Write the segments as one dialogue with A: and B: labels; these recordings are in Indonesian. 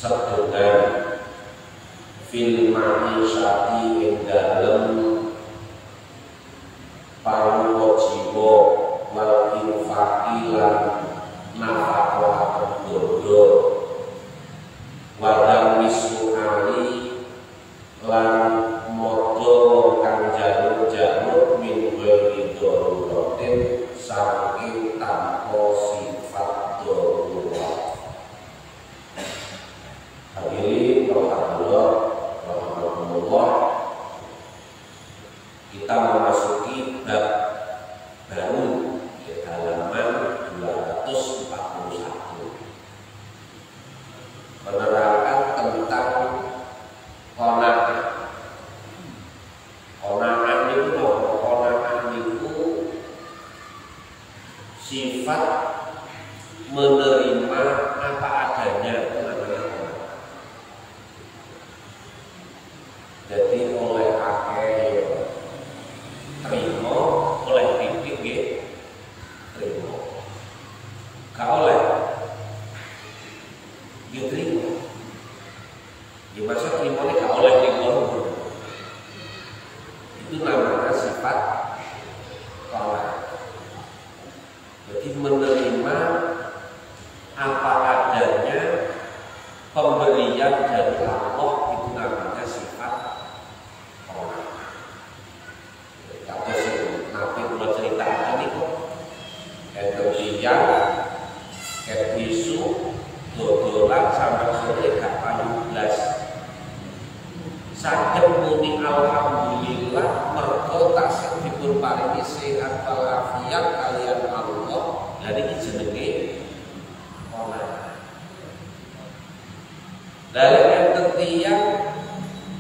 A: sedengan fil ma'isyati ing dalem paruwa jiwa wal infaqi lan nafaqah dodo wadang misuali lan modho kang jalur-jalur min ghairi daruratin saking tanpa sifat darurat. Hadirin rahimahullah, kita memasuki bab baru di halaman 241 menerangkan tentang qanaah. Qanaah itu sifat menerima apa adanya, itu namanya qanaah. Jadi oleh akeh terima, oleh titik nggih terima. Gak oleh nggih terima. Ya masa terimane gak oleh terima. Itu namanya sifat qanaah. Jadi menerima apa adanya pemberian dari Allah, itu namanya sifat qanaah. Kata sih Nabi kula cerita ini kok Indonesia ket isu dodolan sampai sore gak payu blas. Saged muni alhamdulillah mergo tasih dipun paringi sehat walafiat kalian Allah. Lah iki jenenge qanaah. Lah yang tentang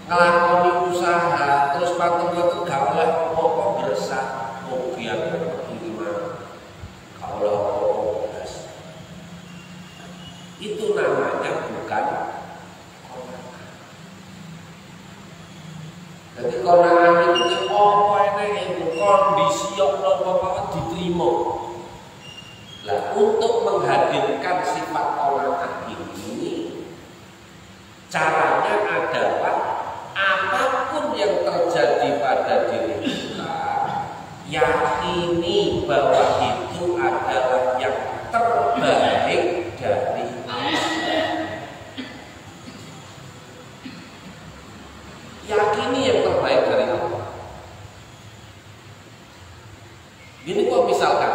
A: nglakoni usaha terus patung-patung gak oleh apa-apa bersah mugian terima gak oleh apa-apa beras. Itu namanya bukan qanaah. Jadi qanaah itu apa enake kondisi Allah mawon diterima. Lah untuk menghadirkan sifat qanaah ini caranya adalah apapun yang terjadi pada diri kita, yakini bahwa itu adalah yang terbaik dari Allah. Yakini yang terbaik dari Allah. Gini kok misalkan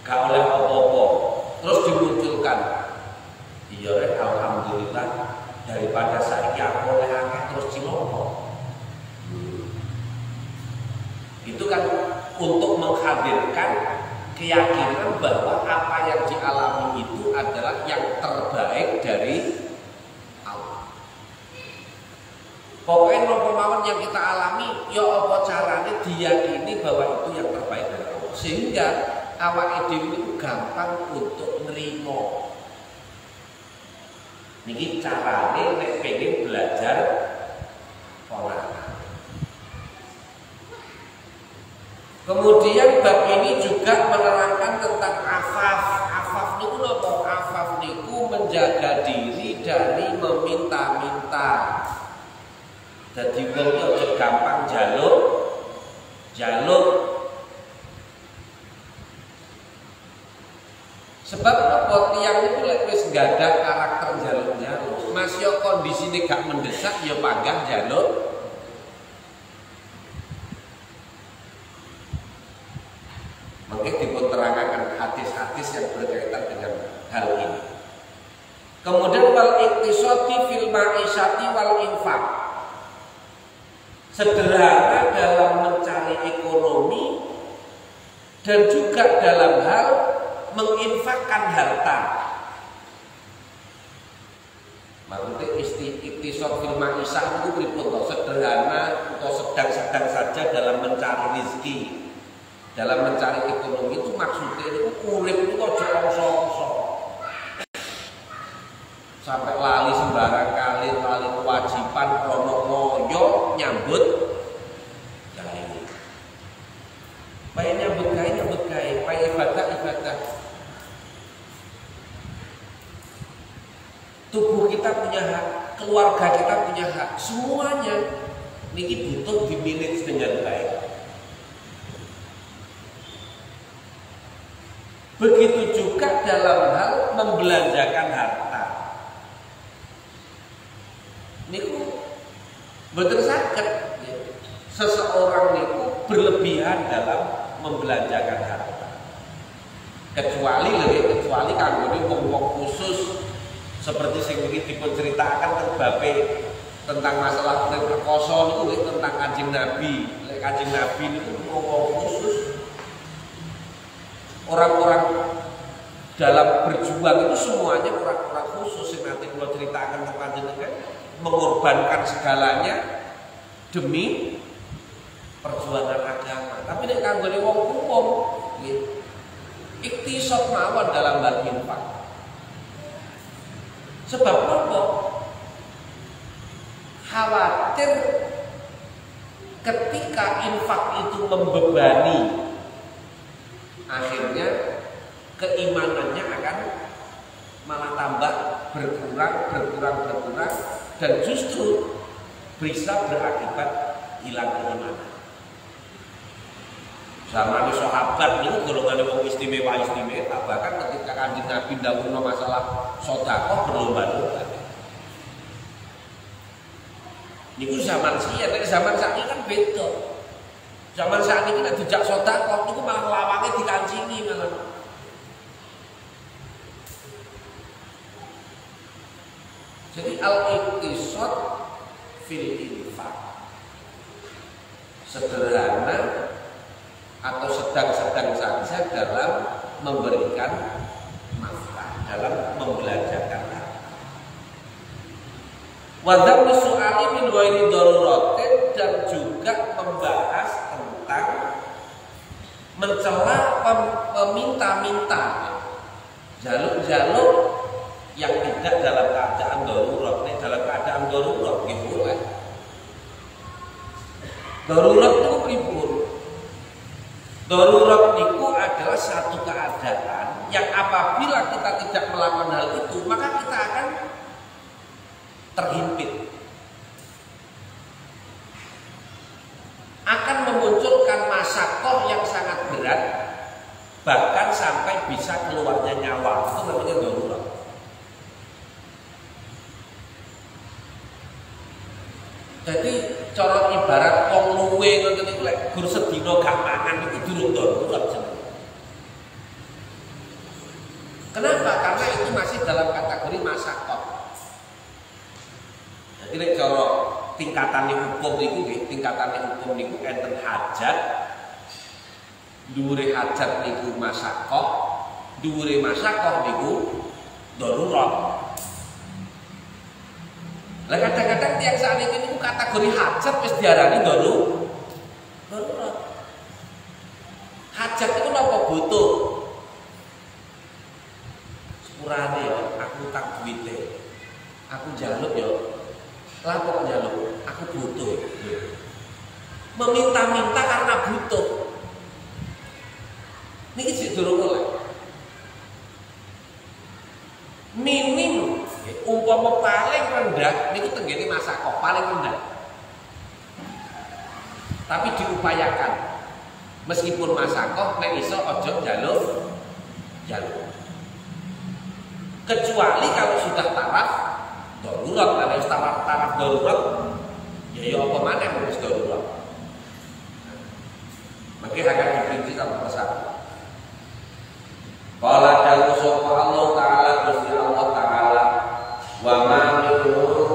A: gak oleh apa-apa terus dimunculkan, iya rek alhamdulillah daripada saiki aku oleh akeh terus ciloko. Itu kan untuk menghadirkan keyakinan bahwa apa yang dialami itu adalah yang terbaik dari Allah. Pokoknya nopo mawon yang kita alami, ya apa caranya diyakini bahwa itu yang terbaik dari Allah, sehingga awak dhewe itu gampang untuk nerima. Niki carane nek pengen belajar qanaah. Kemudian bab ini juga menerangkan tentang afaf. Afaf niku napa? Afaf niku menjaga diri dari meminta-minta. Dadi wong aja gampang jaluk. Sebab apa tiyang itu lek wis gadah karakter jaluk-jaluk, Mas yo kondisine gak mendesak yo panggah jaluk. Mungkin dipun terangkan hadis-hadis yang berkaitan dengan hal ini. Kemudian wal iktisadi fil ma'isyati wal infaq. Sederhana dalam mencari ekonomi dan juga dalam hal menginfakkan harta. Maksudnya iktisad fil ma'isyah itu pripun? Sederhana atau sedang-sedang saja dalam mencari rezeki, dalam mencari ekonomi itu maksudnya itu urip itu aja ongso-ongso. Sampai lali sembarang kali, lali kewajiban, krono ngoyo nyambut gawe. Paya nyambut gawe, paya ibadah. Tubuh kita kita punya hak, keluarga kita punya hak, semuanya ini butuh dimanage dengan baik. Begitu juga dalam hal membelanjakan harta. Niku betul saged seseorang niku berlebihan dalam membelanjakan harta. Kecuali kanggone wong-wong khusus seperti sing iki dipun ceritakan terbabe tentang masalah perkoso niku tentang Kanjeng Nabi. Lek Kanjeng Nabi niku wong khusus. Orang-orang dalam berjuang itu semuanya orang-orang khusus yang nanti kalau ceritakan tentang jenengan mengorbankan segalanya demi perjuangan agama. Tapi nek kanggone wong umum nggih iktisad mawon dalam hal infak. Sebab apa? Khawatir ketika infak itu membebani, akhirnya keimanannya akan malah tambah berkurang dan justru bisa berakibat hilang keimanan. Zaman sahabat itu golongan wong istimewa, bahkan ketika Kanjeng Nabi ndawuhna masalah sedekah berlomba-lomba. Niku zaman siya, nek zaman saiki kan beda. Zaman saat ini nek dijak sedekah niku malah lawange dikancingi malah. Jadi al-iqtisad fil infaq sederhana atau sedang-sedang saja dalam memberikan nafkah, dalam membelanjakan harta. Wadam su'ali min ghairi daruratin, dan juga membahas tentang mencela peminta-minta, jaluk-jaluk yang tidak dalam keadaan darurat. Dalam keadaan darurat gitu boleh. Darurat itu pripun? Darurat itu adalah satu keadaan yang apabila kita tidak melakukan hal itu, maka kita akan terhimpit, akan memunculkan masakoh yang sangat berat, bahkan sampai bisa keluarnya nyawa. Itu namanya darurat. Jadi cara ibarat wong luwe ngoten niku lek gur sedina gak mangan niku durung darurat jenenge. Kenapa? Karena itu masih dalam kategori masakoh. Jadi nek cara tingkatane hukum niku nggih, tingkatane hukum niku enten hajat. Dhuwure hajat niku masakoh, dhuwure masakoh niku darurat. Lah kadang-kadang tiang saat ini kategori hajat wis diarani darurat. Hajat itu napa butuh? Sepurane ya, aku tak duwite. Aku njaluk ya. Lah kok njaluk? Aku butuh. Meminta-minta karena butuh. Niki sik durung oleh. Minim umpama paling rendah niku tenggene masakoh paling rendah. Tapi diupayakan. Meskipun masakoh nek iso aja njaluk. Kecuali kalau sudah taraf darurat, kalau sudah taraf darurat ya apa maneh wis darurat. Maka akan diperinci sama persatu. Qala ta'ala Allah Ta'ala Gusti Allah Ta'ala wa ma min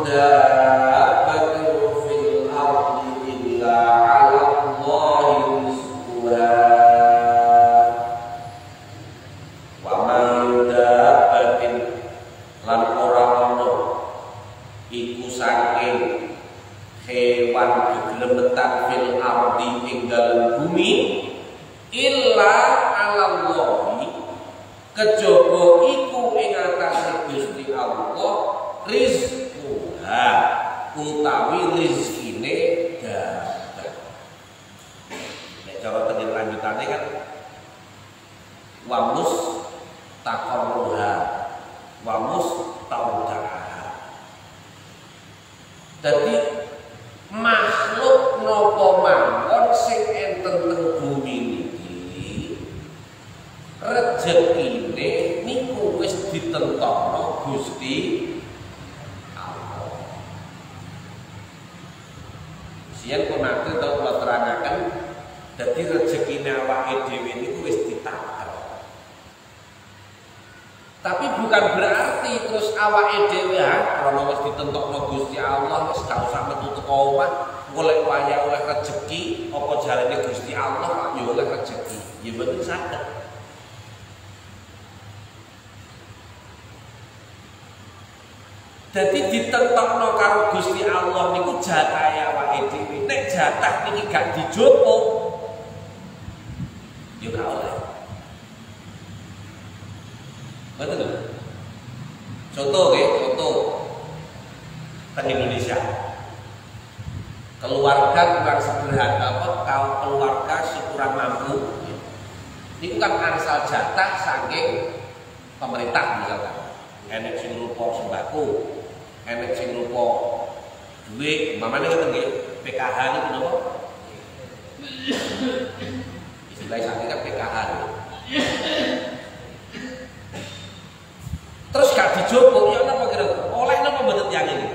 A: dabbatin fil ardi illa 'ala Allahi rizquha wa ma min dabbatin lan ora ono iku saking hewan geglemetan fil ardi ing dalem bumi illa 'ala Allahi kejaba iku ing atase Gusti Allah rizquha utawi rezekine dapat. Nek cara tengene lanjutane kan wamus taqarruha wamus taudaha Dadi makhluk napa mawon sing enten teng bumi niki rejekine niku wis ditentokno Gusti Allah. Siyen kok nate to kula terangaken dadi rejekine awake dhewe niku wis ditaker. Tapi bukan berarti terus awake dhewe karena wis ditentokno Gusti Allah wis gak usah metu teko omah golek wayah oleh rezeki apa jarane Gusti Allah Pak yo oleh rezeki. Ya mboten saged. Dadi ditentokno karo Gusti Allah niku jatahe awake dhewe. Nek jatah niki gak dijupuk yo gak oleh. Betul. Contoh di Indonesia. Keluarga kurang sederhana kalau keluarga kurang mampu. Ini kan angsal jatah saking pemerintah misalkan. Enek sing rupa sembako, enek sing rupa duit, mamane ngoten nggih. PKH niku napa? Istilah sakit kan PKH. Terus gak dijupuk, ya napa kira-kira? Oleh napa mboten tiyang iki?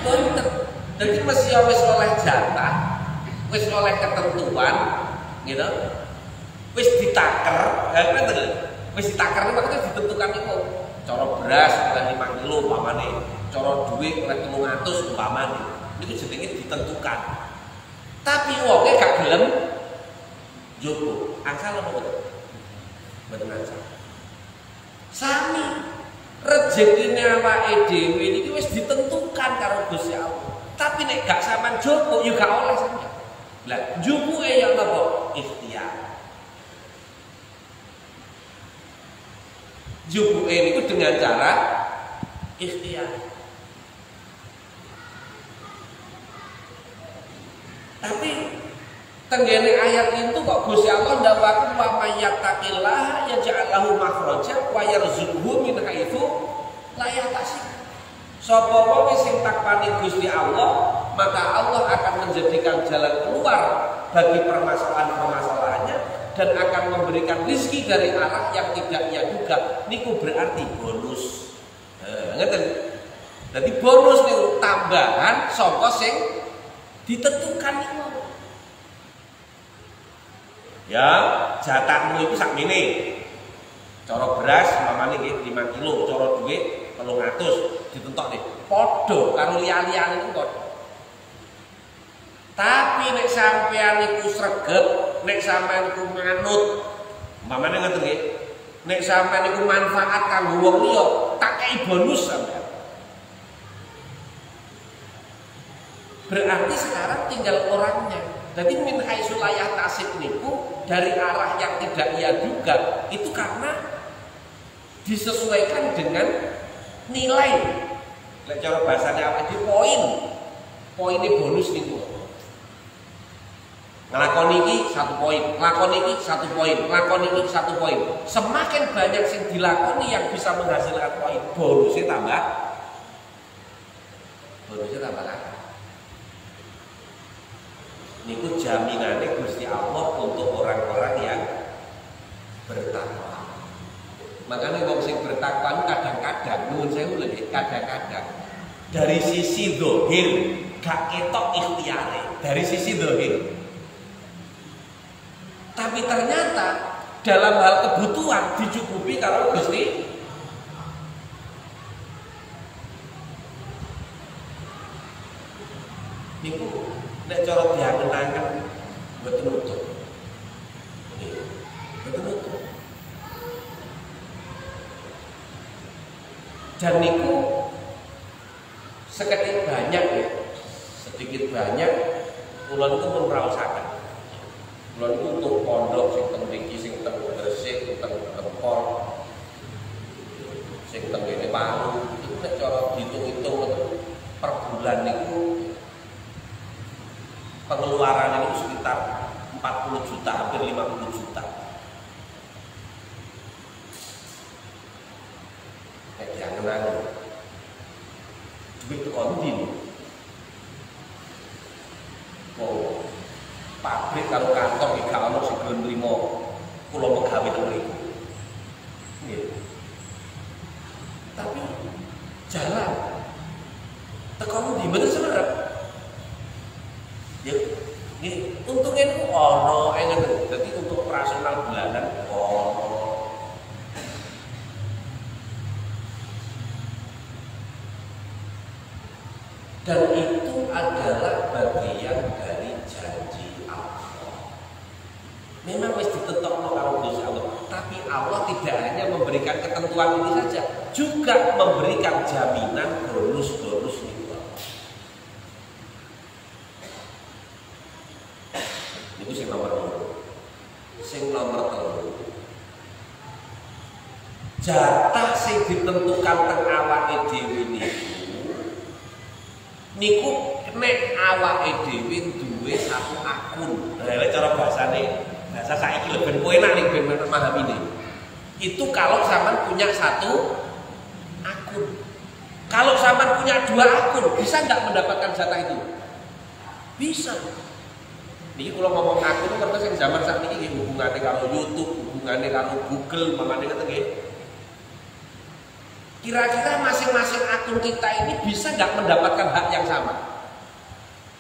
A: Mboten. Dadi mesti wis oleh jatah, wis oleh ketentuan, gitu. Wis ditaker, ngoten. Wis ditaker maksudnya ditentukan iku. Cara beras oleh 5 kilo umpamane, cara duit oleh 300 umpamane. Itu jenenge ditentukan. Tapi wonge gak gelem njupuk. Angsal apa mboten? Mboten angsal. Sami rezekine awake dhewe niki wis ditentukan karo Gusti Allah. Tapi nek gak sampean njupuk ya gak oleh sampean. Lah njupuke ya napa? Ikhtiar. Njupuke niku dengan cara ikhtiar. Tapi tenggene ayat itu kok Gusti Allah ndawaken wa may yattaqillaha yaj'al lahu makhraja wa yarzuqhu min haitsu la yahtasib. Sapa wong sing takwani Gusti Allah, maka Allah akan menjadikan jalan keluar bagi permasalahan-permasalahannya dan akan memberikan rezeki dari arah yang tidak ia duga. Niku berarti bonus. Ngeten. Dadi bonus niku tambahan saka sing ditentukan niku. Ya, jatahmu itu sakmene. Cara beras mamane nggih 5 kilo, cara duit 300 ditentok nih. Padha karo liya-liyane niku padha. Tapi nek sampean iku sregep, nek sampean iku manut, mamane ngoten nggih. Nek sampean iku manfaat kanggo wong liya, tak kei bonus sampean. Berarti sekarang tinggal orangnya. Jadi min haitsu la yahtasib niku dari arah yang tidak ia duga itu karena disesuaikan dengan nilai. Lek cara bahasane apa iki poin. Poine bonus niku. Nglakoni iki 1 poin, nglakoni iki 1 poin, nglakoni iki 1 poin. Semakin banyak sing dilakoni yang bisa menghasilkan poin, bonusnya tambah. Bonusnya tambah kan. Niku jaminannya Gusti Allah untuk orang-orang yang bertakwa. Makanya wong sing bertakwa kadang-kadang nuwun sewu lho, kadang-kadang dari sisi zahir gak ketok ikhtiare, dari sisi zahir. Tapi ternyata dalam hal kebutuhan dicukupi karo Gusti. Niku nek cara diangen-angen mboten nutup. Mboten nutup. Dan niku sedikit banyak ya. Sedikit banyak kula niku pun raosaken. Kula niku untuk pondok sing teng mriki sing teng Gresik, teng Tempol, sing teng kene Palu, itu nek cara diitung-itung per bulan niku pengeluaran itu sekitar 40 juta, hampir 50 juta. Jangan duit teko ndi lho. Oh, pabrik karo kantor iki gak ono sing gelem nrimo kula pegawe teng mriku. Nggih. Tapi jalan teko ndi mboten semerep. Ya, nggih, untunge niku ono ngoten. Dadi untuk operasional bulanan ono. Dan itu adalah bagian dari janji Allah. Memang mesti ditetapkan karo Gusti Allah, tapi Allah tidak hanya memberikan ketentuan ini saja, juga memberikan jaminan bonus-bonus itu. Itu sing nomor 2. Sing nomor 3. Jatah sing ditentukan teng awake dhewe niku nek awake dhewe duwe satu akun. Lah cara bahasane, bahasa saiki lho ben kowe enak ning ben memahami. Itu kalau sampean punya satu akun. Kalau sampean punya 2 akun, bisa enggak mendapatkan jatah itu? Bisa. Niki kula ngomong akun itu karena sing zaman sakniki nggih hubungane karo YouTube, hubungane karo Google, mamane ngoten nggih. Kira-kira masing-masing akun kita ini bisa nggak mendapatkan hak yang sama?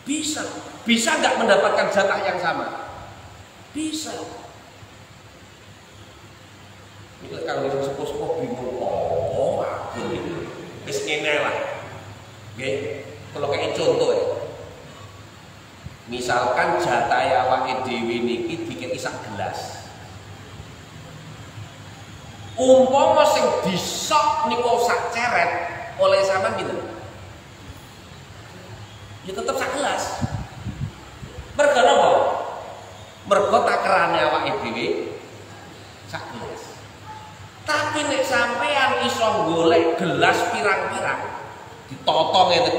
A: Bisa. Bisa nggak mendapatkan jatah yang sama? Bisa. Ini kalau yang sepuh-sepuh bingung, oh akun ini, wis ngene lah. Nggih, kalau kayak contoh ya. Misalkan jatah awake dhewe niki dikeki sak gelas. Umpama sing disok niku sak ceret oleh sampean pinten? Ya tetep sak gelas. Mergo napa? Mergo takerane awake dhewe sak gelas. Tapi nek sampean iso golek gelas pirang-pirang ditata ngene.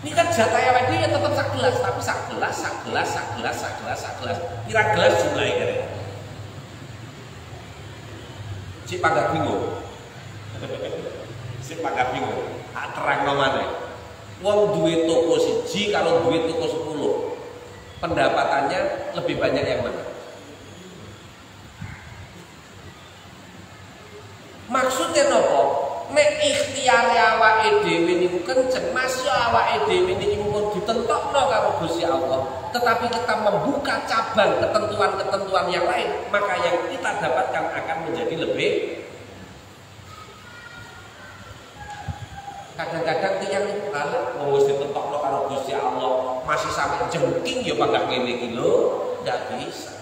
A: Ini kan jatah awake dhewe ya tetep sak gelas, tapi sak gelas, sak gelas, sak gelas, sak gelas, sak gelas. Pirang gelas jumlahe kene. Si pagak bingung. Si pagak bingung. Tak terang nomane. Wong duwe toko siji kalau duwe toko 10. Pendapatannya lebih banyak yang mana? Maksudnya nopo? Nek ikhtiare awake dhewe niku kenceng, masih awake dhewe niki pun ditentokno karo Gusti Allah. Tetapi kita membuka cabang ketentuan-ketentuan yang lain, maka yang kita dapatkan akan menjadi lebih. Kadang-kadang tiyang niku ala wong wis ditentokno karo Gusti Allah, masih sampai jengking ya pagak ngene iki lho, ndak bisa.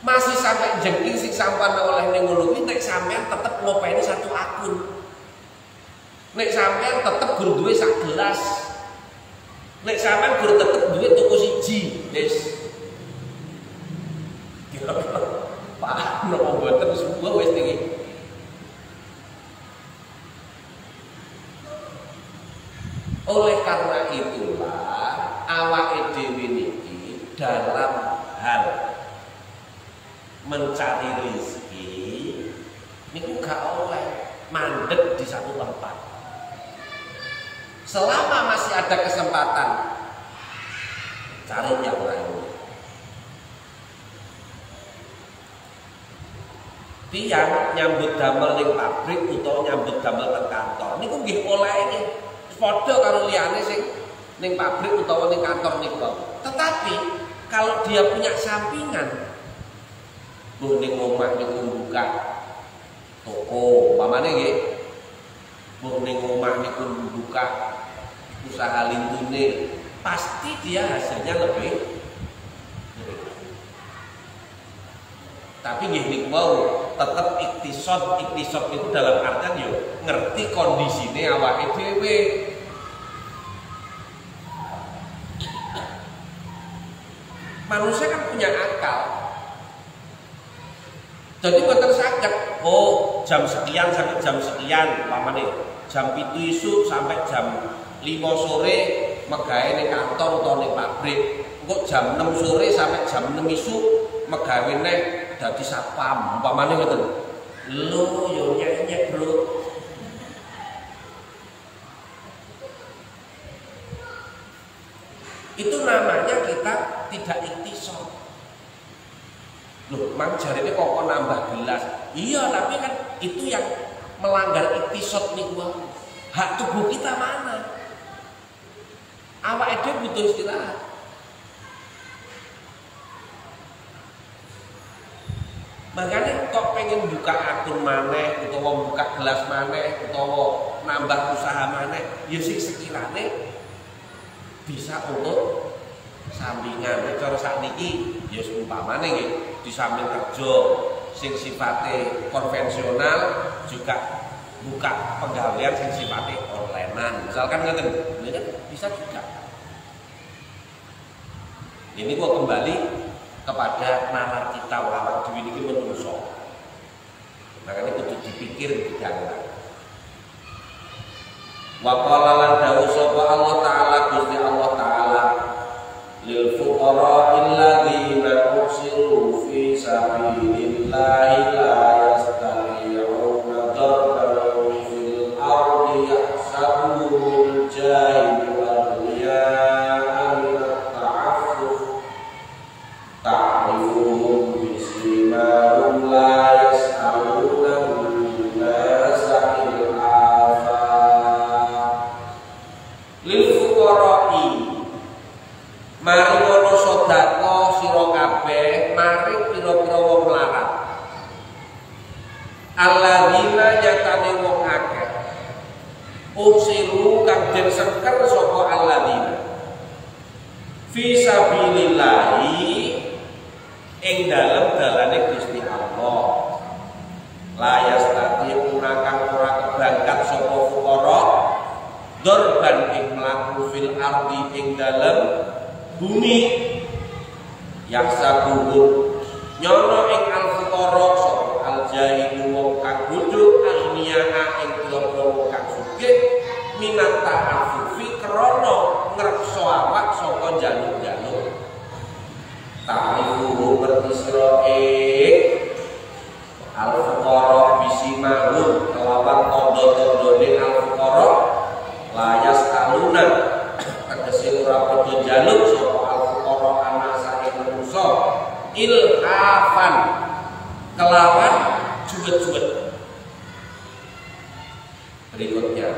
A: Masih sampai jengking sing sampean oleh ning ngono kuwi nek sampean tetep ngopeni satu akun. Nek sampean tetep gur duwe sak gelas. Nek sampean gur tetep duwe toko siji, wis. Pak, nopo mboten semua wis iki. Oleh karena itulah awake dhewe niki dalam hal mencari rezeki niku gak oleh mandek di satu tempat. Selama masih ada kesempatan, cari yang lain. Tiang nyambut damel ning pabrik utawa nyambut damel teng kantor niku nggih oleh ini padha karo liyane sing ning pabrik utawa ning kantor niku. Tetapi kalau dia punya sampingan, buh ning omah niku buka toko, pamane nggih. Buh ning omah niku buka usaha lintune, pasti dia hasilnya lebih. Tapi nggih niku wau tetep iktisad itu dalam artian yo ngerti kondisine awake dhewe. Manusia kan punya akal. Jadi mboten saged, oh jam sekian sampai jam sekian, umpamane jam 7 isuk sampai jam 5 sore megawe ning kantor utawa ning pabrik. Engko jam 6 sore sampai jam 6 isuk megawe nek dadi satpam, umpamane ngoten. Lho yo nyek-nyek, Bro. Mang jarine kok nambah gelas. Iya, tapi kan itu yang melanggar iktisad niku. Hak tubuh kita mana? Awake dhewe butuh istirahat. Makanya kok pengen buka akun maneh utawa buka gelas maneh utawa nambah usaha maneh, ya sing sekirane bisa untuk sampingan. Cara sakniki ya umpamane nggih di samping kerja sing sifatnya konvensional juga buka penggawean sing sifatnya onlinean. Misalkan ngoten, ini kan bisa juga. Ini kok kembali kepada nalar kita awak dhewe niki menungso. Makanya kudu dipikir diganti. Wa qala lan dawuh sapa Allah taala Gusti Allah taala lil fuqara alladziina usiru fi sabilillahi la yastati'una darban fil ardi yahsabuhumul jahilu aghniya'a min at-ta'affuf ta'rifuhum bisimahum la yas'aluna an-nasa ilhafa lil fuqara'i mari ngono sedekah sira kabeh mari pira-pira wong melarat alladzina nyatane wong akeh usiru kang den sengker sapa alladzina fi sabilillahi ing dalem dalane Gusti Allah la yastati'una kang ora keberangkat sapa fuqara dorban ing mlaku fil ardi ing dalem bumi yaksabuhum nyono ing al fuqara sapa al jahilu wong kang bodho alniyaha ing pira-pira wong kang sugih minat ta'affufi krana ngrekso awak saka jaluk-jaluk ta'rifuhu bertisra ing al fuqara bisimahum kelawan tanda-tandane al fuqara layas aluna tegese ora padha jaluk sapa al fuqara anak saking manusa ilhafan kelawan juwet-juwet. Berikutnya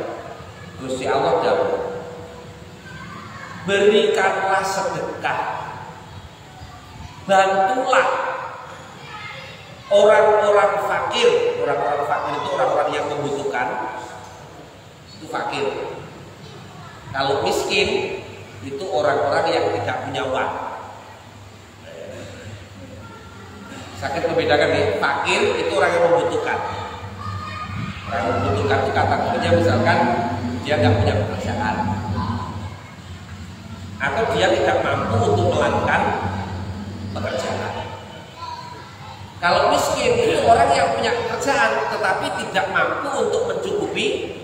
A: Gusti Allah dawuh berikanlah sedekah, bantulah orang-orang fakir. Orang-orang fakir itu orang-orang yang membutuhkan, itu fakir. Kalau miskin itu orang-orang yang tidak punya uang. Sakit membedakan nih, fakir itu orang yang membutuhkan. Orang yang membutuhkan itu kategorinya misalkan dia nggak punya pekerjaan, atau dia tidak mampu untuk melakukan pekerjaan. Kalau miskin itu orang yang punya pekerjaan tetapi tidak mampu untuk mencukupi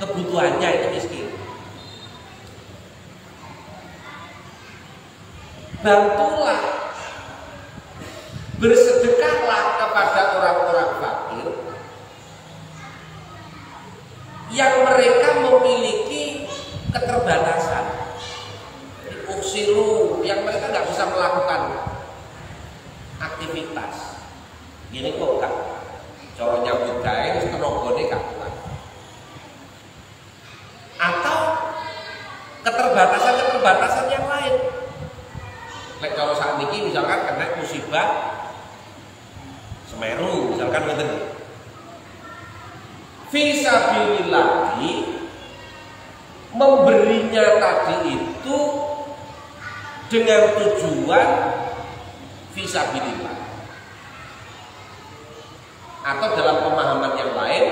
A: kebutuhannya, itu miskin. Bantulah, bersedekahlah kepada orang-orang fakir yang mereka memiliki keterbatasan, uksiru, yang mereka nggak bisa melakukan aktivitas. Gini kok kak, cara nyambut gawe tenagane gak kuat, atau keterbatasan yang lain. Lek kalau saat ini misalkan kena musibah Semeru, misalkan ngeten. Fisabilillahi memberinya tadi itu dengan tujuan fisabilillah. Atau dalam pemahaman yang lain,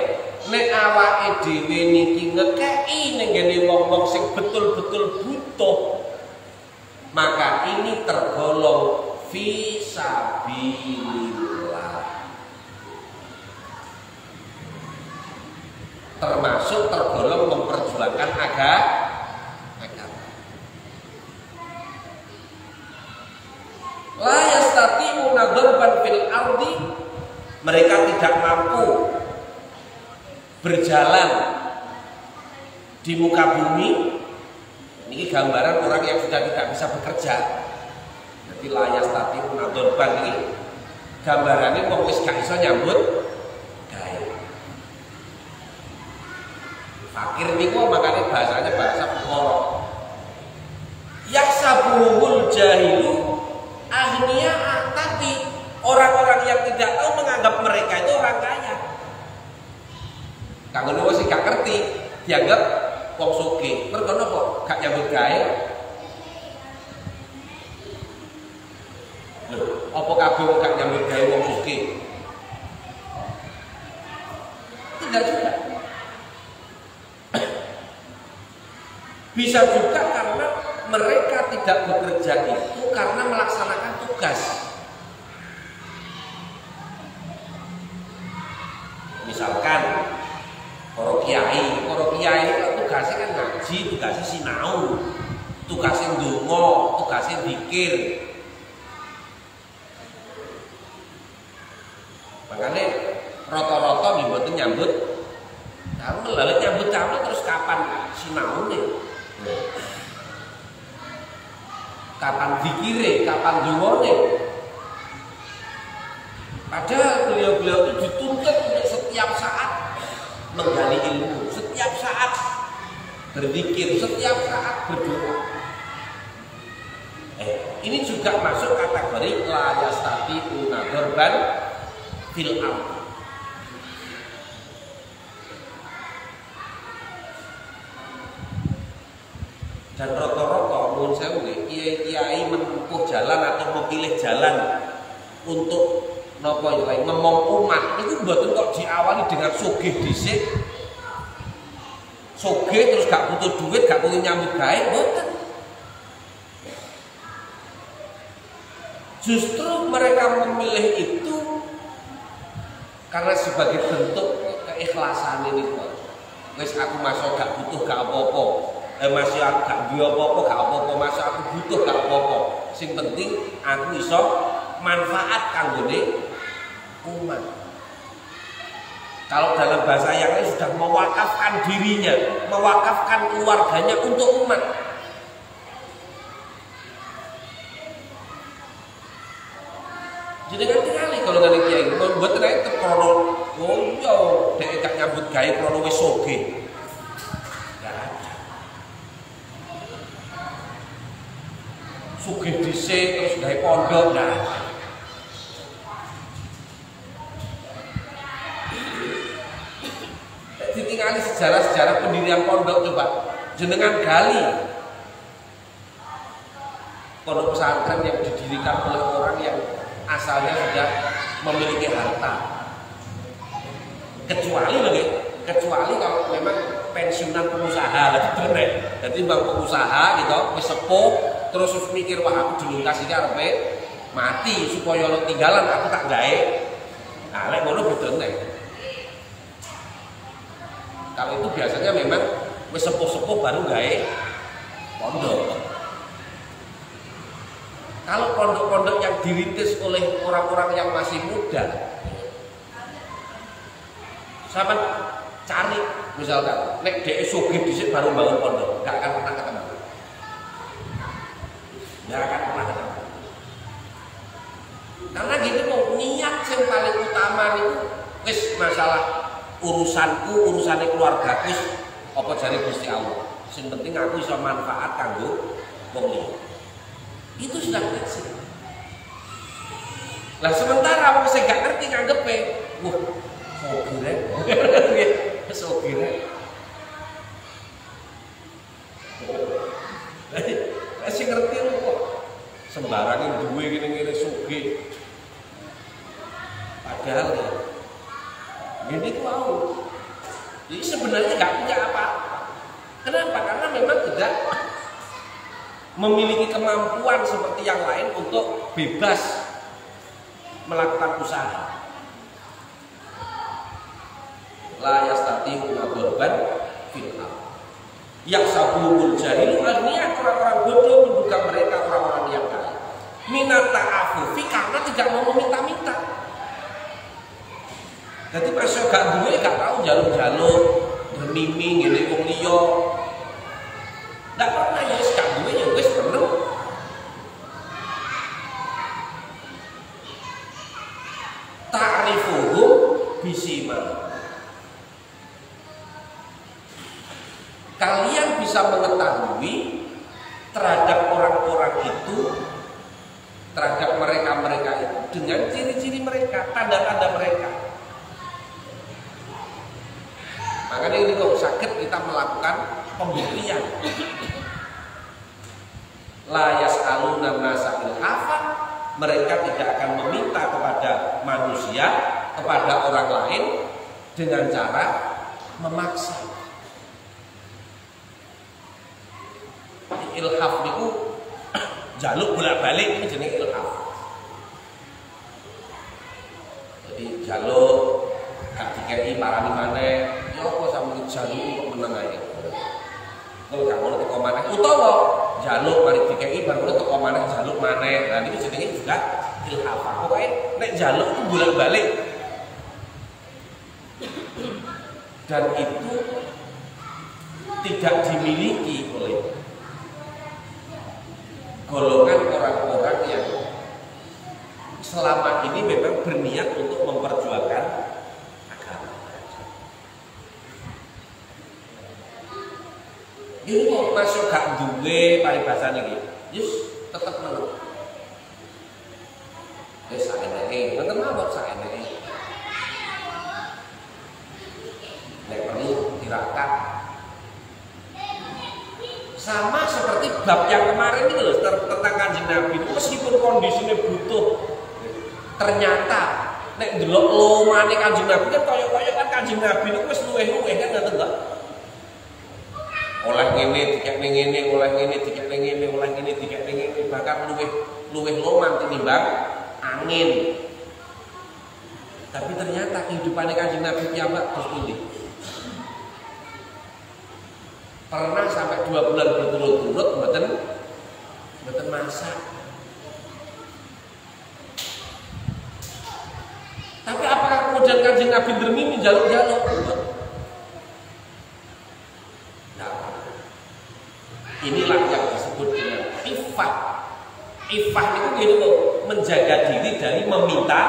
A: nek awake dhewe niki ngekeki ning ngene wong-wong sing betul-betul butuh, maka ini tergolong fisabilillah, termasuk tergolong memperjuangkan agama. La yastati'una darban fil ardi, mereka tidak mampu berjalan di muka bumi. Ini gambaran orang yang sudah tidak bisa bekerja. Jadi la yastati'una darban ini gambarane wong wis gak iso nyambut gawe. Fakir niku makane bahasanya bahasa fuqara. Yaksabuhul jahilu aghnia, tapi orang-orang yang tidak tahu menganggap mereka itu orang kaya. Kanggo wong sing gak ngerti dianggap wong sugih. Mergo napa? Gak nyambut gawe. Apa kabeh wong gak nyambut gawe wong sugih? Tidak juga. Bisa juga karena mereka tidak bekerja itu karena melaksanakan tugas. Misalkan para kiai itu tugasnya kan ngaji, tugasnya sinau, tugasnya ndonga, tugasnya zikir. Makanya rata-rata mboten nyambut tamu, lalu nyambut tamu terus kapan sinaune? Kapan zikire, kapan ndongane? Padahal beliau-beliau itu dituntut untuk setiap saat menggali ilmu, setiap saat berzikir, setiap saat berdoa. Ini juga masuk kategori la yastati'una dzarban fil ardh. Dan rata-rata menurut saya kiai menempuh jalan atau memilih jalan untuk napa ya ngomong umat itu mboten kok diawali dengan sugih dhisik. Sugih terus gak butuh duit, gak butuh nyambut gawe, mboten. Justru mereka memilih itu karena sebagai bentuk keikhlasan ini. Wis aku masuk gak butuh gak apa-apa. Masih aku gak duwe apa-apa, gak apa-apa, masih aku butuh gak apa-apa. Sing penting aku iso manfaat kanggone umat. Kalau dalam bahasa yang lain sudah mewakafkan dirinya, mewakafkan keluarganya untuk umat. Jadi ngerti kali kalau ngene kiai, mboten ae krono, oh iya, dhek gak nyambut gawe krono wis sugih. Sugih dhisik terus gawe pondok nah. Ditingali sejarah-sejarah pendirian pondok coba jenengan gali. Pondok pesantren yang didirikan oleh orang yang asalnya sudah memiliki harta. Kecuali kalau memang pensiunan pengusaha lagi bener. Jadi bang pengusaha gitu, wis sepuh terus mikir wah aku dulu kasih arepe mati supaya lo tinggalan aku tak gawe. Nah, lek ngono bedone. Kalau itu biasanya memang wis sepuh-sepuh baru gawe pondok. Kalau pondok-pondok yang dirintis oleh orang-orang yang masih muda, sama cari misalkan nek dhek sugih dhisik baru bangun pondok, gak akan pernah ketemu. Gak akan pernah ketemu. Karena gini kok niat yang paling utama itu wis masalah urusannya keluarga wis apa jare Gusti Allah. Sing penting aku iso manfaat kanggo wong liya. Itu sudah prinsip. Lah sementara wong sing gak ngerti nganggepe, wah, sogire. Sing ngerti kok sembarang duwe ngene-ngene sugih. Padahal ini tuh mau. Jadi sebenarnya nggak punya apa-apa. Kenapa? Karena memang tidak memiliki kemampuan seperti yang lain untuk bebas melakukan usaha. La yastati'una dzarban fil ardh. Yaksabuhul jahilu artinya orang-orang bodoh menduga mereka orang-orang yang kaya. Minat ta'afufi karena tidak mau meminta-minta. Jadi masuk gak duwe gak tahu jaluk-jaluk, bermiming ngene wong liya. Ndak pernah ya wis gak duwe ya wis bener. kalian bisa mengetahui terhadap orang-orang itu, terhadap mereka-mereka itu dengan ciri-ciri mereka, tanda-tanda mereka. Makanya ini kok sakit kita melakukan pembuktian. La yas'aluna nasa ilhafa, mereka tidak akan meminta kepada manusia, kepada orang lain dengan cara memaksa. Ilhaf itu jaluk bolak-balik, itu jenis ilhaf. Jadi jaluk gak dikei parani maneh, ya apa sampe jaluk kok meneng ae. Kalau gak ngono teko maneh utawa jaluk mari dikei bar ngono teko maneh jaluk maneh. Nah niku jenenge juga ilhaf. Pokoke nek jaluk itu bolak-balik. Dan itu tidak dimiliki oleh golongan orang-orang yang selama ini memang berniat untuk memperjuangkan agama. Ini kok masuk gak duwe paribasane iki. Yus tetep meneng. Wis saeneke, ngoten mawon saeneke. Nek perlu tirakat. Sama seperti bab yang kemarin itu loh, tentang Kanjeng Nabi itu meskipun kondisinya butuh, ternyata nek delok lomane Kanjeng Nabi kan kaya-kaya kan Kanjeng Nabi itu wis luweh-luweh kan ngoten to. Oleh ngene dikek ning ngene, oleh ngene dikek ning ngene, oleh ngene dikek ning ngene, bahkan luweh loman tinimbang angin. Tapi ternyata kehidupannya Kanjeng Nabi piyambak terus ini. Pernah sampai 2 bulan berturut-turut mboten masak. Tapi apakah kemudian Kanjeng Nabi bermimpi jaluk-jaluk? Nah, inilah yang disebut dengan iffah. Iffah itu gitu, menjaga diri dari meminta.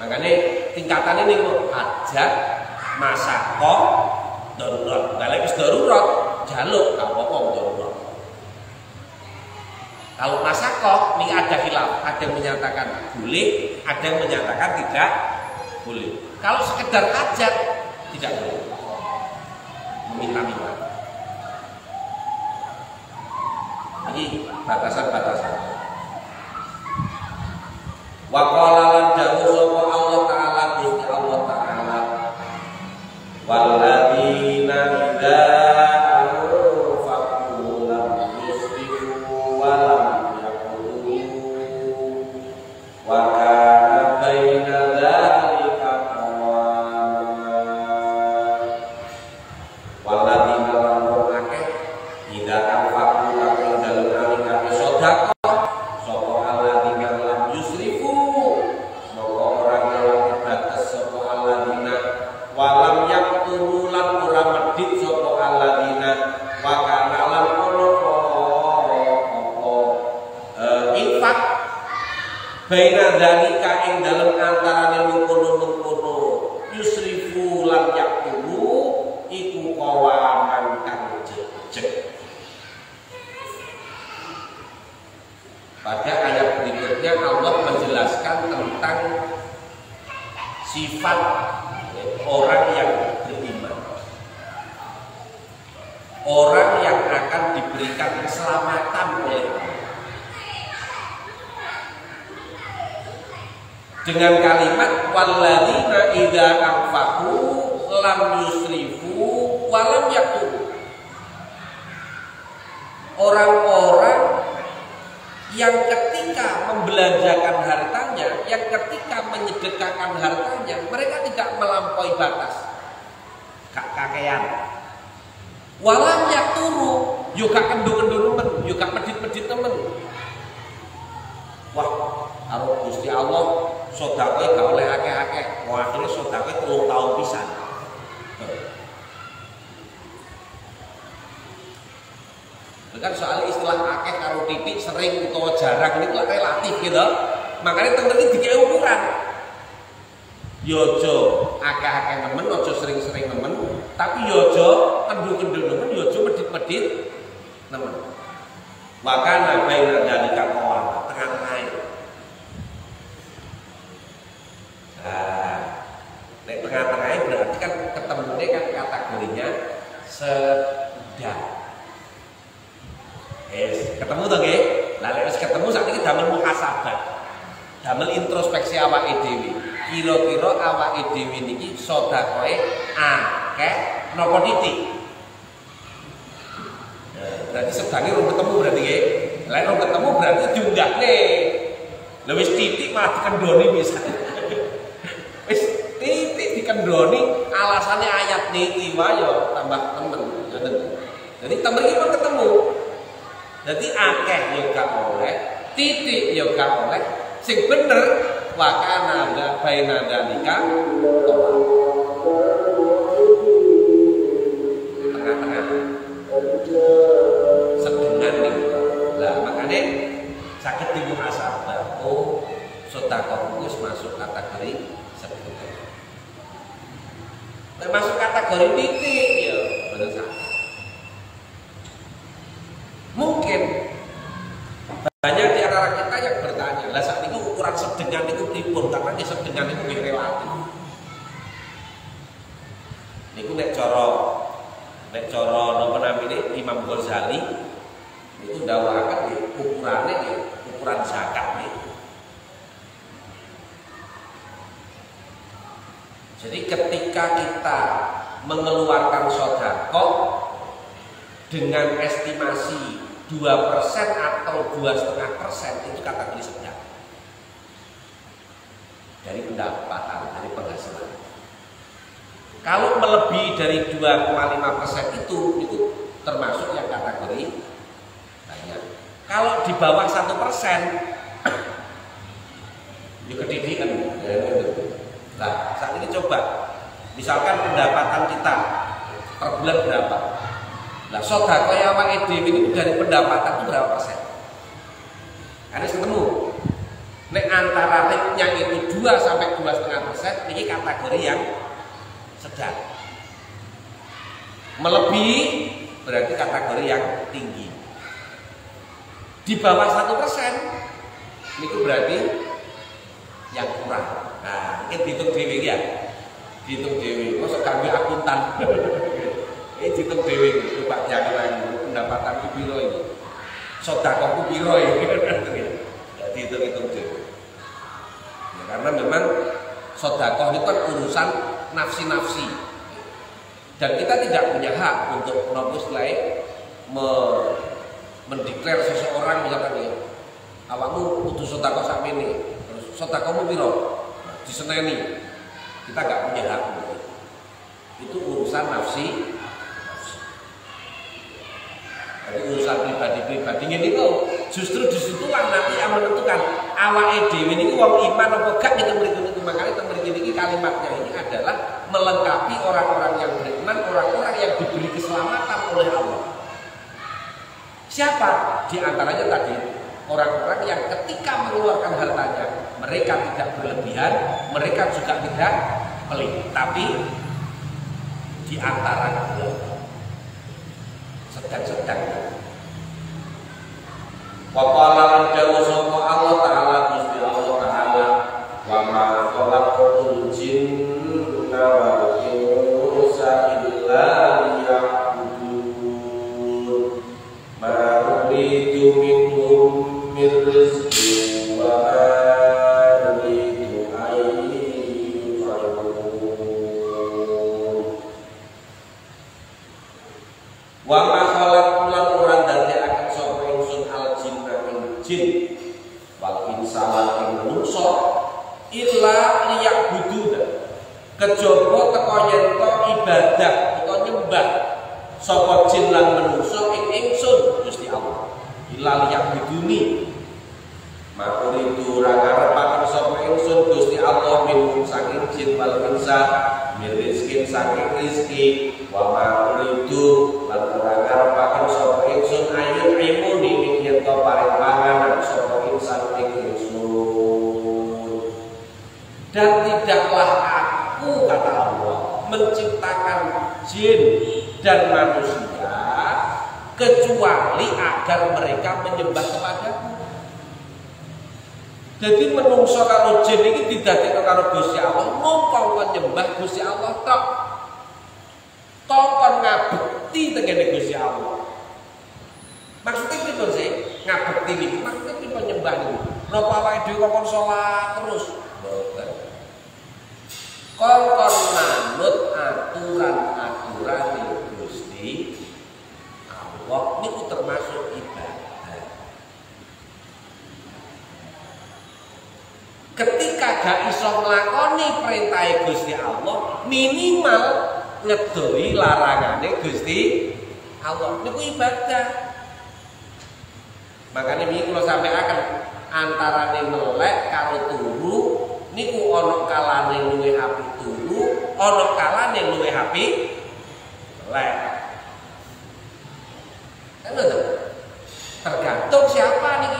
A: Makanya tingkatannya ini ajak masakoh darurat. Kalau wis darurat jaluk apa-apa darurat. Kalau masakoh ini ada khilaf, ada yang menyatakan boleh, ada yang menyatakan tidak boleh. Kalau sekedar ajak tidak boleh. Meminta-minta. Ini batasan-batasan. Wa qala lan dawuh sapa Allah taala Gusti Allah taala walladzina idza anfaqu lam yusrifu wa lam yaqulu wa kana baina dzalika qawama walladzina lan akeh idza anfaqu lam dalem alikane sedekah sapa alladzina lam yusrifu moko orang yang terbatas sapa alladzina walam yaqturu lan ora medhit sapa alladzina wa kana lan ono apa infak baina dzalika ing dalem antarane mengkono-mengkono yusrifu lan yaqturu iku kawaman kang jejeg. Pada ayat berikutnya Allah menjelaskan tentang sifat orang yang beriman, orang yang akan diberikan keselamatan oleh Allah dengan kalimat walladzina idza anfaqu lam yusrifu wa lam yaqturu. Orang-orang yang ketika membelanjakan hartanya, yang ketika menyedekahkan hartanya, mereka tidak melampaui batas. Kakean. Walam yaqturu, yo gak kendung-kendung temen, yo gak medit-medit temen. Wah, karo Gusti Allah sedekah gak oleh akeh-akeh. Wah, akhirnya sedekah 3 tahun pisan. Kan soal istilah akeh karo titik sering utawa jarang ini relatif gitu. Makanya temen-temen dikei ukuran. Yo aja akeh-akeh nemen, aja sering-sering nemen, Tapi yojo kendu-kendu nemen, yojo medit-medit nemen. Maka nabai dari kawan tengah air. Nah, nek tengah-tengah berarti kan ketemunya kan kategorinya sedang. Ketemu tuh nggih. Lah nek wis ketemu saat ini damel muhasabah. Damel introspeksi awake dhewe. Kira-kira awake dhewe niki sedekahe akeh napa titik? Berarti sedange rung ketemu berarti nggih. Lah rung ketemu berarti diunggahne. Lah wis titik malah dikendhoni bisa. Wis titik dikendhoni alasane ayat niki wae yo tambah temen. Ngoten. Jadi temen iki pun ketemu. Jadi akeh yo gak oleh, titik yo gak oleh. Sing bener wa kana baina dalika tengah-tengah sedengan nih. Lah makanya sakit di muhasabah. Oh, sedekah wis masuk kategori sedekah. Nek masuk kategori titik ya bener sakit. Mungkin banyak di antara kita yang bertanya, lah saat itu ukuran sedengan itu pripun? Karena di sedengan itu relatif. Niku nek cara napa namine Imam Ghazali itu ndawuhaken ukurane ukuran zakat nih. Jadi ketika kita mengeluarkan sedekah dengan estimasi 2% atau 2,5% itu kategori sedekah dari pendapatan, dari penghasilan. Kalau melebihi dari 2,5% itu termasuk yang kategori banyak. Kalau di bawah 1%, ya kedidikan. Nah, saat ini coba, misalkan pendapatan kita per bulan berapa? Nah, sedekah yang awake dhewe ini dari pendapatan itu berapa persen? Harus ketemu. Nek antara rate-nya itu 2 sampai 2,5%, ini kategori yang sedang. Melebihi berarti kategori yang tinggi. Di bawah 1%, itu berarti yang kurang. Nah, ini dihitung dhewe ya. Dihitung dhewe. Mosok gawe akuntan. Ini dihitung dhewe coba jangan lagi pendapatanku piro iki. Sedekahku piro iki. Ya dihitung-hitung dhewe. Ya, karena memang sedekah itu kan urusan nafsi-nafsi. Dan kita tidak punya hak untuk mendeklar seseorang misalkan ya, awakmu kudu sedekah sakmene. Terus sedekahmu piro? Diseneni. Kita nggak punya hak untuk itu urusan nafsi. Jadi urusan pribadi-pribadi ini kok justru disitulah nanti yang menentukan awake dhewe niku wong iman apa gak itu mriki niku. Makanya temen iki kalimatnya ini adalah melengkapi orang-orang yang beriman, orang-orang yang diberi keselamatan oleh Allah. Siapa? Di antaranya tadi orang-orang yang ketika mengeluarkan hartanya mereka tidak berlebihan, mereka juga tidak pelit, tapi di antara keduanya sedang-sedang. Wa qala lan dawu sapa Allah taala Gusti Allah taala wa ma khalaqul jinna wal insa illa liya'budun ma uridu minhum min rizqin wa ma uridu an yut'amun wa ma jin wal insana ing manungsa illa liya'buduna kejaba teko yen to ibadah utawa nyembah sapa jin lan manungsa ing ingsun Gusti Allah illa liya'buduni makuri itu ora karepaken sapa ingsun Gusti Allah min saking jin wal insa min rizkin saking rizki wa makuri itu lan ora karepaken sapa ingsun ayun imuni yen to paring panganan sapa insan ing ingsun dan tidaklah aku kata Allah menciptakan jin dan manusia kecuali agar mereka menyembah kepadaku. Jadi menungso karo jin ini didadekno karo Gusti Allah, mongko nyembah Gusti Allah tok. Tongkon ngabekti tengene Gusti Allah. Maksudnya pripun sih? Ngabekti niki maksudnya pripun nyembah niku? Napa awake dhewe kok salat terus? Mboten. Kongkon manut aturan-aturan Gusti Allah niku termasuk ibadah. Ketika gak iso nglakoni perintah Gusti Allah, minimal ngedoi larangane Gusti Allah niku ibadah. Makanya ini kalau sampai akan antarane melek karo turu niku ana kalane luwih apik turu, ana kalane luwih apik melek. Tergantung siapa niki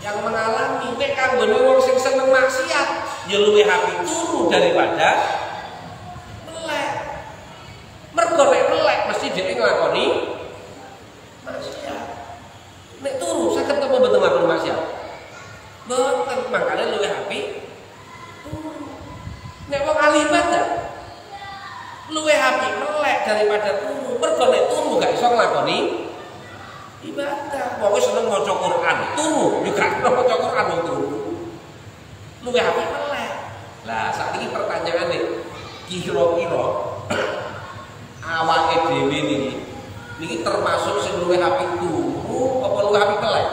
A: yang mengalami. Nek kanggo wong sing seneng maksiat ya luwih apik turu daripada melek. Mergo nek melek mesti dhewe nglakoni maksiat. Nek turu saged apa mboten nglakoni maksiat? Mboten, makane luwih apik turu. Nek wong ahli ibadah luwih apik melek daripada turu. Mergo nek turu gak iso nglakoni ibadah. Wong wis seneng maca Quran, turu yo gak iso maca Quran wong turu. Luwih apik melek. Lah saat ini pertanyaane, kira-kira awake dhewe niki termasuk sing luwih apik turu apa luwih apik melek?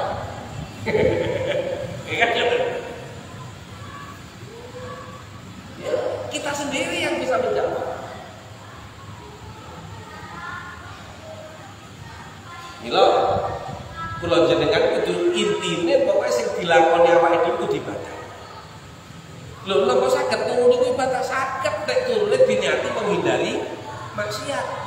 A: Ya, kita sendiri yang bisa menjawab. Mila kula jenengan kudu intine pokoke sing dilakoni awake dhewe kudu ibadah. Lho napa saged turu niku ibadah? Saged nek turune diniati menghindari maksiat.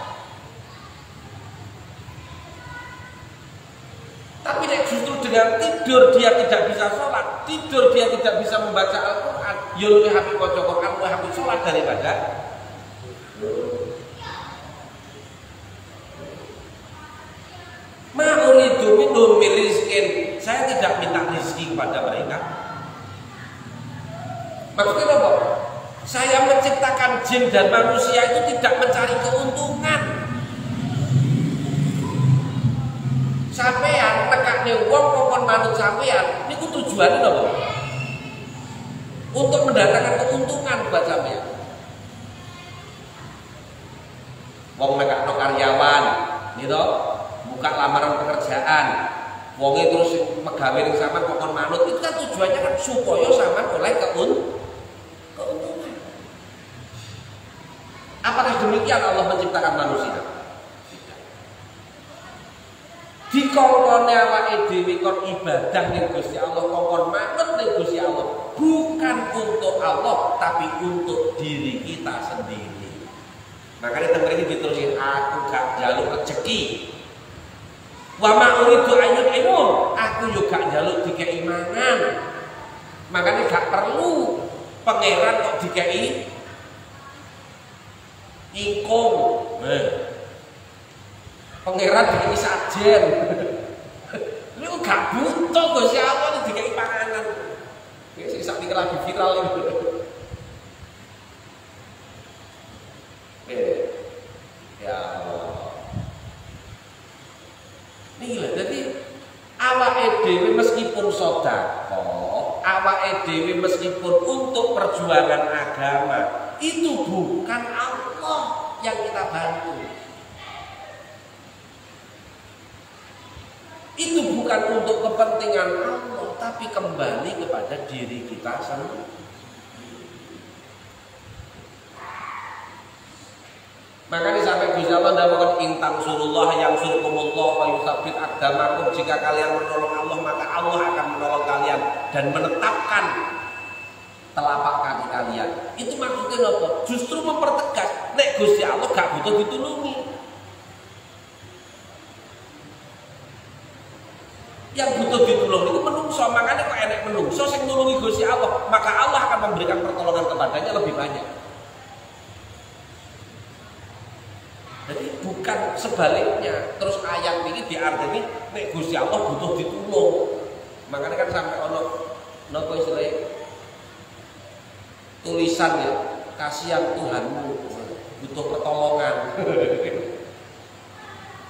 A: Tapi nek justru dengan tidur dia tidak bisa sholat, tidur dia tidak bisa membaca Al-Quran, ya luwih apik maca Quran, luwih apik sholat daripada ma'uridu minhum min rizqin. Saya tidak minta rezeki kepada mereka. Maksudnya apa? Saya menciptakan jin dan manusia itu tidak mencari keuntungan. Sampeyan nekakne wong kok manut sampeyan niku tujuane napa? Untuk mendatangkan keuntungan buat sampeyan. Wong nekakno karyawan, gitu, buka lamaran pekerjaan. Wonge terus pegawe ning sampean kok manut, itu kan tujuannya kan supaya sampean oleh keuntungan. Apakah demikian Allah menciptakan manusia? Dikongkone awake dhewe kon ibadah ning Gusti Allah, kongkon manut ning Gusti Allah, bukan untuk Allah tapi untuk diri kita sendiri. Makanya teng mriki ditulisin aku gak njaluk rezeki. Wa ma uridu ayyun imun, aku yo gak njaluk dikeki mangan. Makanya gak perlu pangeran kok dikeki ingkung. Pangeran dikeki sajen. Lu gak butuh Gusti Allah dikeki panganan. Iki sak iki lagi viral iki. Ya Allah. Niki lho dadi awake dhewe meskipun sedekah, awake dhewe meskipun untuk perjuangan agama, itu bukan Allah yang kita bantu. Itu bukan untuk kepentingan Allah, tapi kembali kepada diri kita sendiri. Makanya sampai Gusti Allah ndawuhken intang surullah yang surkumullah wa yusabbit aqdamakum. Jika kalian menolong Allah, maka Allah akan menolong kalian dan menetapkan telapak kaki kalian. Itu maksudnya apa? Justru mempertegas nek Gusti Allah gak butuh ditulungi. Yang butuh ditulung itu menungso, makanya kok enek menungso sing nulungi Gusti Allah, maka Allah akan memberikan pertolongan kepada kepadanya lebih banyak. Jadi bukan sebaliknya. Terus ayat ini diarteni nek Gusti Allah butuh ditulung. Makanya kan sampai ono napa istilahnya tulisan ya, kasihan Tuhanmu butuh pertolongan.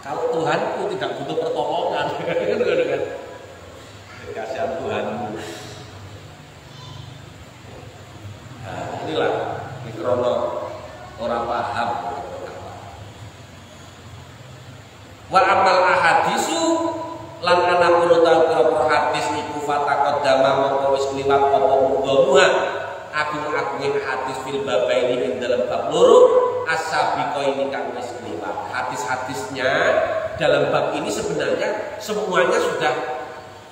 A: Kalau Tuhanku tidak butuh pertolongan, kasihan Tuhanmu. Nah, inilah mikrono orang paham. Wa amal ahadisu lan ana kulo tau hadis iku fataqaddama mongko wis kliwat apa mungguha agung-agunge hadis fil babaini ing dalam bab loro as-sabiqa ini kang wis kliwat. Hadis-hadisnya dalam bab ini sebenarnya semuanya sudah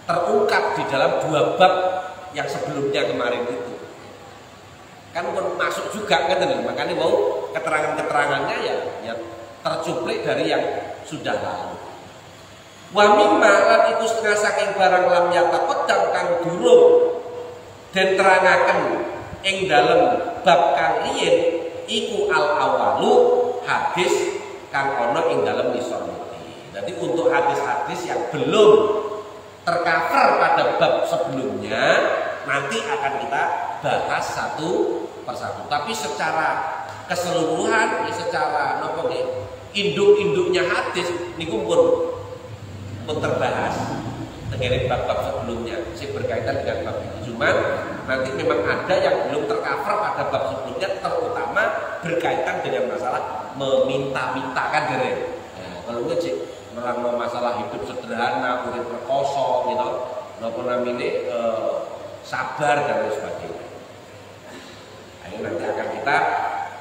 A: terungkap di dalam dua bab yang sebelumnya kemarin itu. Kan pun masuk juga kan, makanya mau keterangan-keterangannya ya tercuplik dari yang sudah lalu. Wa mimma lan iku setengah saking barang lam yataqaddam kang durung den terangaken ing dalem bab kang riyin iku al awalu hadis kang ana ing dalem nisor iki. Jadi untuk hadis-hadis yang belum tercover pada bab sebelumnya nanti akan kita bahas satu persatu. Tapi secara keseluruhan, secara nopo nggih induk-induknya hadis niku pun terbahas dengan bab-bab sebelumnya sih berkaitan dengan bab ini. Cuma nanti memang ada yang belum tercover pada bab sebelumnya, terutama berkaitan dengan masalah meminta-mintakan dari. Nah, kalau nggak sih merangno masalah hidup sederhana, urip rekoso, gitu, napa namine sabar dan lain sebagainya. Nah, ini nanti akan kita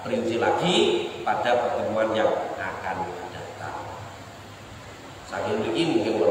A: perinci lagi pada pertemuan yang akan datang. Saking ini mungkin